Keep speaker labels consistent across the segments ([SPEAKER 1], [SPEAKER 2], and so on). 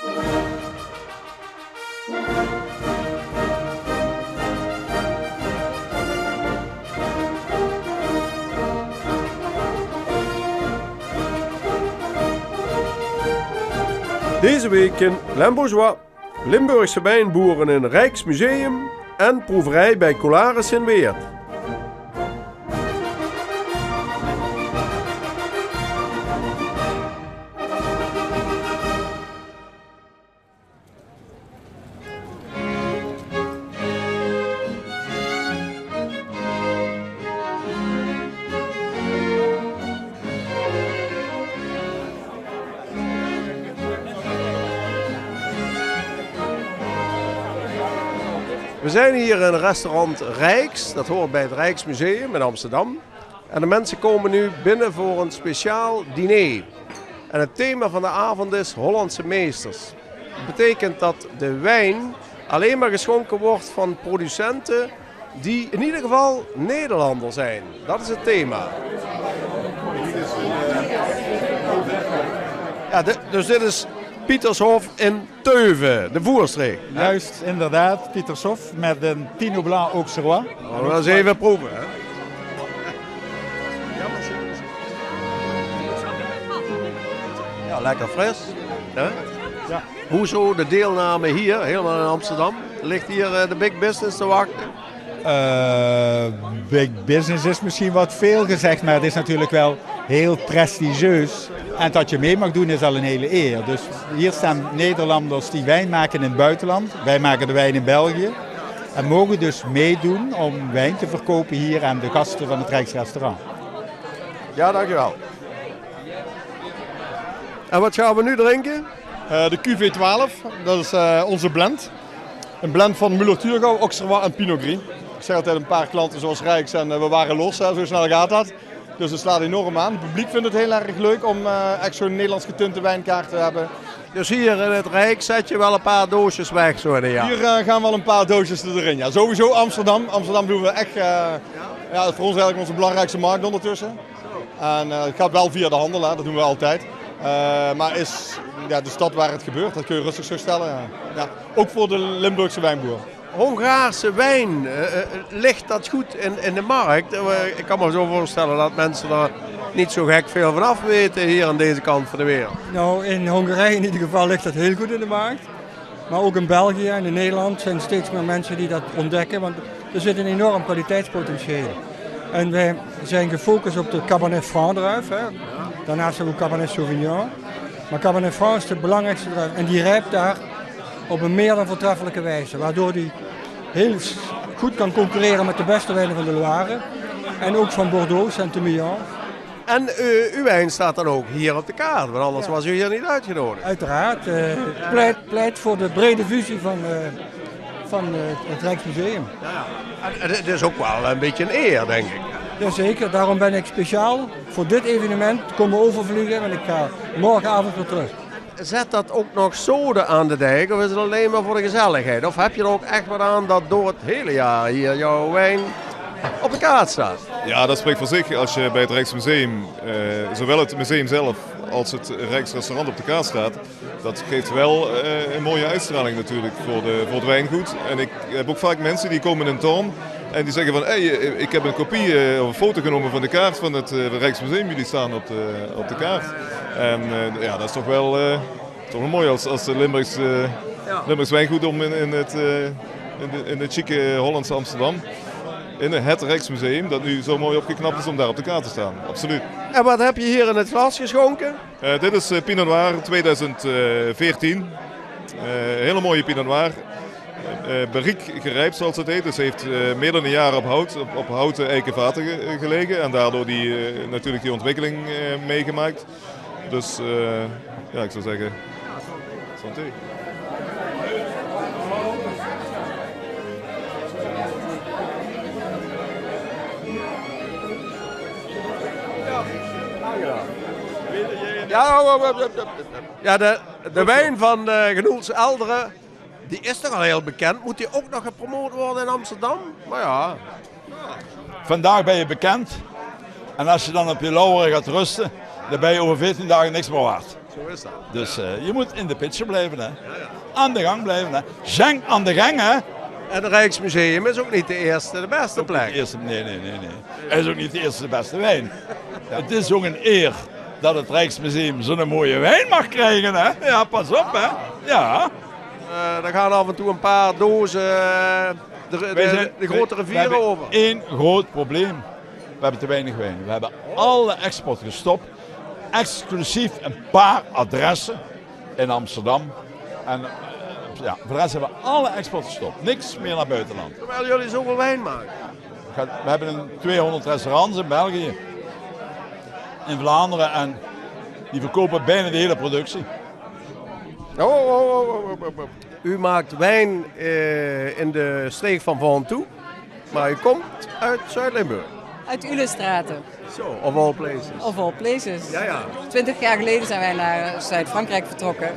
[SPEAKER 1] Deze week in Limbourgeois, Limburgse wijnboeren in Rijksmuseum en proeverij bij Colaris in Weert. We zijn hier in restaurant Rijks, dat hoort bij het Rijksmuseum in Amsterdam. En de mensen komen nu binnen voor een speciaal diner. En het thema van de avond is Hollandse meesters. Dat betekent dat de wijn alleen maar geschonken wordt van producenten die in ieder geval Nederlander zijn. Dat is het thema. Ja, dus dit is Pietershof in Teuven, de voerstreek.
[SPEAKER 2] Juist, inderdaad, Pietershof met een Pinot Blanc Auxerrois.
[SPEAKER 1] We gaan eens even proeven. Hè? Ja, lekker fris. Hè?
[SPEAKER 2] Ja.
[SPEAKER 1] Hoezo de deelname hier, helemaal in Amsterdam? Ligt hier de big business te wachten?
[SPEAKER 2] Big business is misschien wat veel gezegd, maar het is natuurlijk wel heel prestigieus. En dat je mee mag doen is al een hele eer. Dus hier staan Nederlanders die wijn maken in het buitenland. Wij maken de wijn in België. En mogen dus meedoen om wijn te verkopen hier aan de gasten van het Rijksrestaurant.
[SPEAKER 1] Ja, dankjewel. En wat gaan we nu drinken?
[SPEAKER 3] De QV12, dat is onze blend. Een blend van Müller-Thurgau, Auxerrois en Pinot Gris. Ik zeg altijd een paar klanten zoals Rijks en we waren los, zo snel gaat dat. Dus het slaat enorm aan. Het publiek vindt het heel erg leuk om echt zo'n Nederlands getinte wijnkaart te hebben.
[SPEAKER 1] Dus hier in het Rijk zet je wel een paar doosjes weg zo in een jaar.
[SPEAKER 3] Hier gaan wel een paar doosjes erin. Ja, sowieso Amsterdam. Amsterdam doen we echt, ja, voor ons eigenlijk onze belangrijkste markt ondertussen. En het gaat wel via de handel, hè. Dat doen we altijd. Maar is ja, de stad waar het gebeurt, dat kun je rustig zo stellen. Ja. Ja, ook voor de Limburgse wijnboer.
[SPEAKER 1] Hongaarse wijn, ligt dat goed in de markt? Ik kan me zo voorstellen dat mensen daar niet zo gek veel van af weten hier aan deze kant van de wereld.
[SPEAKER 4] Nou, in Hongarije in ieder geval ligt dat heel goed in de markt. Maar ook in België en in Nederland zijn steeds meer mensen die dat ontdekken, want er zit een enorm kwaliteitspotentieel. En wij zijn gefocust op de Cabernet Franc druif. Hè. Daarnaast hebben we Cabernet Sauvignon. Maar Cabernet Franc is de belangrijkste druif en die rijpt daar op een meer dan voortreffelijke wijze. Waardoor die heel goed kan concurreren met de beste wijnen van de Loire. En ook van Bordeaux, Saint-Emilion.
[SPEAKER 1] En uw wijn staat dan ook hier op de kaart, want anders was u hier niet uitgenodigd.
[SPEAKER 4] Uiteraard. Pleit voor de brede visie van het Rijksmuseum.
[SPEAKER 1] Ja. En het is ook wel een beetje een eer, denk ik.
[SPEAKER 4] Jazeker, daarom ben ik speciaal voor dit evenement komen overvliegen, want ik ga morgenavond weer terug.
[SPEAKER 1] Zet dat ook nog zoden aan de dijk of is het alleen maar voor de gezelligheid? Of heb je er ook echt wat aan dat door het hele jaar hier jouw wijn op de kaart staat?
[SPEAKER 5] Ja, dat spreekt voor zich. Als je bij het Rijksmuseum, zowel het museum zelf als het Rijksrestaurant op de kaart staat, dat geeft wel een mooie uitstraling natuurlijk voor het wijngoed. En ik heb ook vaak mensen die komen in Toorn en die zeggen van, hey, ik heb een kopie of een foto genomen van de kaart van het Rijksmuseum, jullie staan op de kaart. En ja, dat is toch wel mooi als Limburgs wijngoed om in het chique Hollandse Amsterdam, in het Rijksmuseum, dat nu zo mooi opgeknapt is om daar op de kaart te staan. Absoluut.
[SPEAKER 1] En wat heb je hier in het glas geschonken?
[SPEAKER 5] Dit is Pinot Noir 2014. Hele mooie Pinot Noir. Barrique gerijpt zoals het heet. Dus heeft meer dan een jaar op houten eikenvaten gelegen. En daardoor natuurlijk die ontwikkeling meegemaakt. Dus ja, ik zou zeggen, santé.
[SPEAKER 1] Ja, de wijn van Genoels Elderen, die is toch al heel bekend. Moet die ook nog gepromoot worden in Amsterdam? Maar ja.
[SPEAKER 6] Vandaag ben je bekend. En als je dan op je lauweren gaat rusten, dan ben je over 14 dagen niks meer waard.
[SPEAKER 1] Zo is dat.
[SPEAKER 6] Dus je moet in de picture blijven, hè. Aan de gang blijven, hè. Zang aan de gang, hè.
[SPEAKER 1] En het Rijksmuseum is ook niet de eerste, de beste plek.
[SPEAKER 6] Nee. Het is ook niet de eerste de beste wijn. Het is ook een eer dat het Rijksmuseum zo'n mooie wijn mag krijgen, hè. Ja, pas op, hè. Ja.
[SPEAKER 1] Er gaan af en toe een paar dozen de grote rivieren over.
[SPEAKER 6] Eén groot probleem. We hebben te weinig wijn. We hebben alle export gestopt. Exclusief een paar adressen in Amsterdam. En ja, voor de rest hebben we alle export gestopt. Niks meer naar buitenland.
[SPEAKER 1] Terwijl jullie zoveel wijn maken.
[SPEAKER 6] We hebben 200 restaurants in België. In Vlaanderen. En die verkopen bijna de hele productie.
[SPEAKER 1] U maakt wijn in de streek van Ventoux. Maar u komt uit Zuid-Limburg.
[SPEAKER 7] Uit Ulestraten,
[SPEAKER 1] Zo, of all places.
[SPEAKER 7] of all places.
[SPEAKER 1] Ja.
[SPEAKER 7] 20 jaar geleden zijn wij naar Zuid-Frankrijk vertrokken.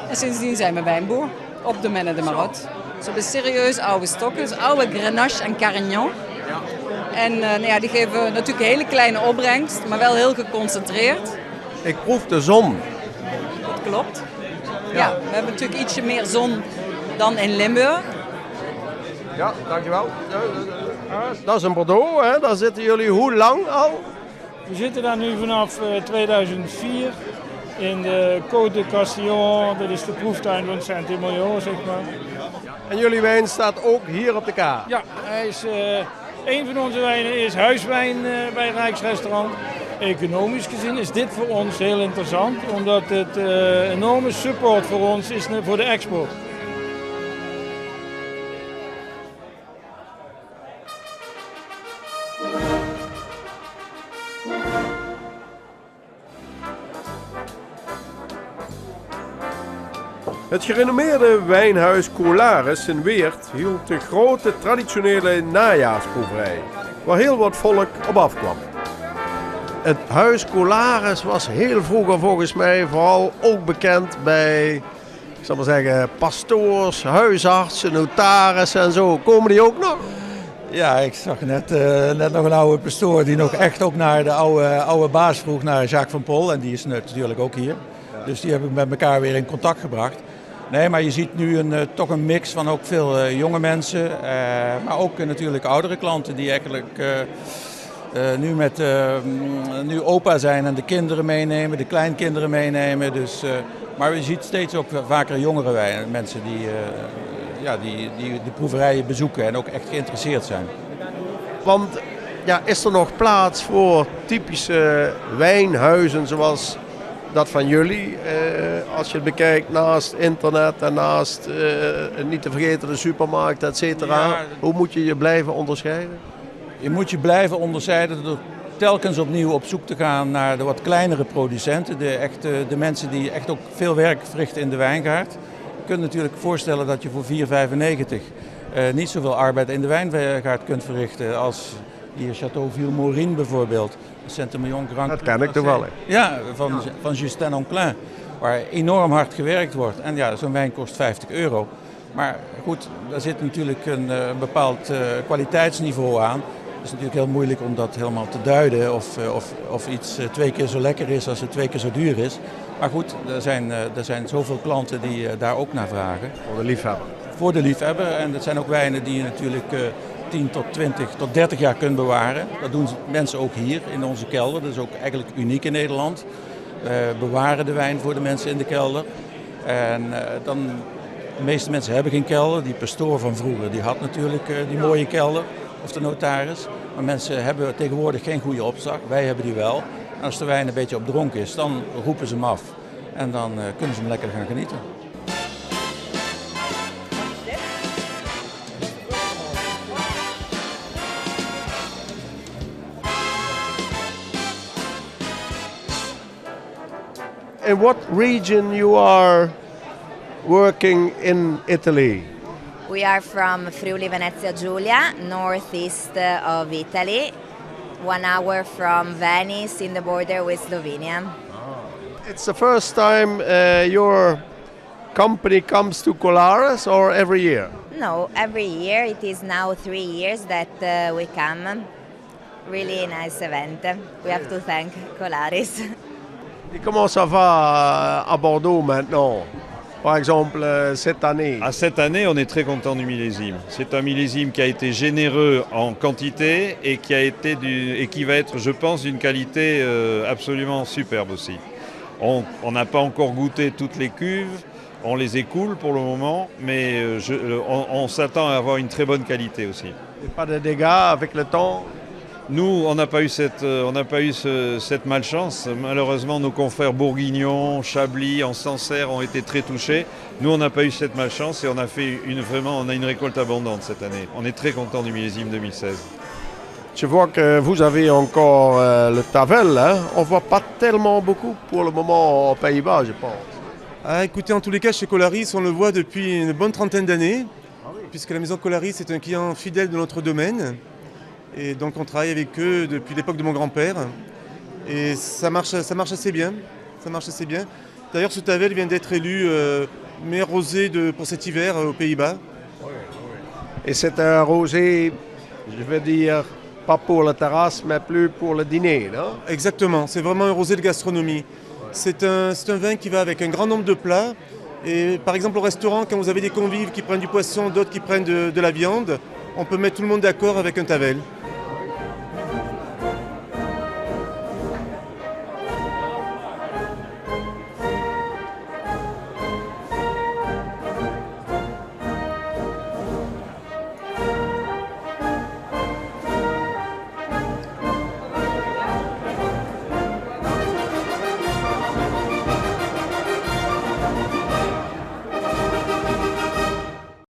[SPEAKER 7] En sindsdien zijn we wijnboer op de Menne de Marotte. Ze hebben serieus oude stokken, dus oude Grenache en Carignan. En die geven natuurlijk een hele kleine opbrengst, maar wel heel geconcentreerd.
[SPEAKER 1] Ik proef de zon.
[SPEAKER 7] Dat klopt. Ja, we hebben natuurlijk ietsje meer zon dan in Limburg.
[SPEAKER 1] Ja, dankjewel. Dat is een Bordeaux, hè? Daar zitten jullie hoe lang al?
[SPEAKER 8] We zitten daar nu vanaf 2004 in de Côte de Castillon, dat is de proeftuin van Saint-Emilion, zeg maar.
[SPEAKER 1] En jullie wijn staat ook hier op de kaart.
[SPEAKER 8] Ja, hij is, een van onze wijnen is huiswijn bij het Rijksrestaurant. Economisch gezien is dit voor ons heel interessant, omdat het enorme support voor ons is voor de export.
[SPEAKER 1] Het gerenommeerde wijnhuis Colares in Weert hield de grote traditionele najaarsproeverij, waar heel wat volk op afkwam. Het huis Colares was heel vroeger volgens mij vooral ook bekend bij, ik zal maar zeggen, pastoors, huisartsen, notarissen en zo. Komen die ook nog?
[SPEAKER 9] Ja, ik zag net nog een oude pastoor die nog echt ook naar de oude baas vroeg, naar Jacques van Pol. En die is natuurlijk ook hier. Dus die heb ik met elkaar weer in contact gebracht. Nee, maar je ziet nu toch een mix van ook veel jonge mensen. Maar ook natuurlijk oudere klanten die eigenlijk nu opa zijn en de kinderen meenemen, de kleinkinderen meenemen. Dus, maar je ziet steeds ook vaker jongere mensen die de proeverijen bezoeken en ook echt geïnteresseerd zijn.
[SPEAKER 1] Want ja, is er nog plaats voor typische wijnhuizen zoals dat van jullie? Als je het bekijkt naast internet en naast niet te vergeten de supermarkt, et cetera.
[SPEAKER 2] Ja,
[SPEAKER 1] hoe moet je je blijven onderscheiden?
[SPEAKER 2] Je moet je blijven onderscheiden door telkens opnieuw op zoek te gaan naar de wat kleinere producenten. De mensen die echt ook veel werk verrichten in de wijngaard. Je kunt natuurlijk voorstellen dat je voor €4,95 niet zoveel arbeid in de wijngaard kunt verrichten als hier Château Vilmorin bijvoorbeeld. Saint-Emilion Grand.
[SPEAKER 1] Dat ken ik toevallig.
[SPEAKER 2] Ja, van Justin Onclin, waar enorm hard gewerkt wordt. En ja, zo'n wijn kost €50. Maar goed, daar zit natuurlijk een bepaald kwaliteitsniveau aan. Het is natuurlijk heel moeilijk om dat helemaal te duiden of iets 2 keer zo lekker is als het 2 keer zo duur is. Maar goed, er zijn zoveel klanten die daar ook naar vragen.
[SPEAKER 1] Voor de liefhebber.
[SPEAKER 2] Voor de liefhebber. En dat zijn ook wijnen die je natuurlijk 10 tot 20 tot 30 jaar kunt bewaren. Dat doen mensen ook hier in onze kelder. Dat is ook eigenlijk uniek in Nederland. We bewaren de wijn voor de mensen in de kelder. En de meeste mensen hebben geen kelder. Die pastoor van vroeger die had natuurlijk die mooie kelder. Of de notaris. Maar mensen hebben tegenwoordig geen goede opslag. Wij hebben die wel. En als de wijn een beetje op dronk is, dan roepen ze hem af. En dan kunnen ze hem lekker gaan genieten.
[SPEAKER 1] In what region you are working in Italy?
[SPEAKER 10] We are from Friuli Venezia Giulia, northeast of Italy, 1 hour from Venice in the border with Slovenia.
[SPEAKER 1] It's the first time your company comes to Colares, or every year?
[SPEAKER 10] No, every year. It is now 3 years that we come. Really nice event. We have to thank Colares.
[SPEAKER 1] Et comment ça va à Bordeaux maintenant? Par exemple, cette année?
[SPEAKER 11] Cette année, on est très content du millésime. C'est un millésime qui a été généreux en quantité et qui va être, je pense, d'une qualité absolument superbe aussi. On n'a pas encore goûté toutes les cuves, on les écoule pour le moment, mais on s'attend à avoir une très bonne qualité aussi.
[SPEAKER 1] Et pas de dégâts avec le temps?
[SPEAKER 11] Nous, on n'a pas eu cette malchance. Malheureusement, nos confrères bourguignons, Chablis, en Sancerre ont été très touchés. Nous, on n'a pas eu cette malchance et on a fait on a une récolte abondante cette année. On est très content du millésime 2016.
[SPEAKER 1] Je vois que vous avez encore le Tavel, hein? On ne voit pas tellement beaucoup pour le moment aux Pays-Bas, je pense.
[SPEAKER 12] Écoutez, en tous les cas, chez Colaris, on le voit depuis une bonne trentaine d'années, puisque la maison Colaris est un client fidèle de notre domaine. Et donc on travaille avec eux depuis l'époque de mon grand-père. Et ça marche assez bien. Ça marche assez bien. D'ailleurs, ce Tavel vient d'être élu meilleur rosé pour cet hiver aux Pays-Bas.
[SPEAKER 1] Et c'est un rosé, je veux dire, pas pour la terrasse, mais plus pour le dîner, non?
[SPEAKER 12] Exactement, c'est vraiment un rosé de gastronomie. C'est un vin qui va avec un grand nombre de plats. Et par exemple au restaurant, quand vous avez des convives qui prennent du poisson, d'autres qui prennent de la viande, on peut mettre tout le monde d'accord avec un Tavel.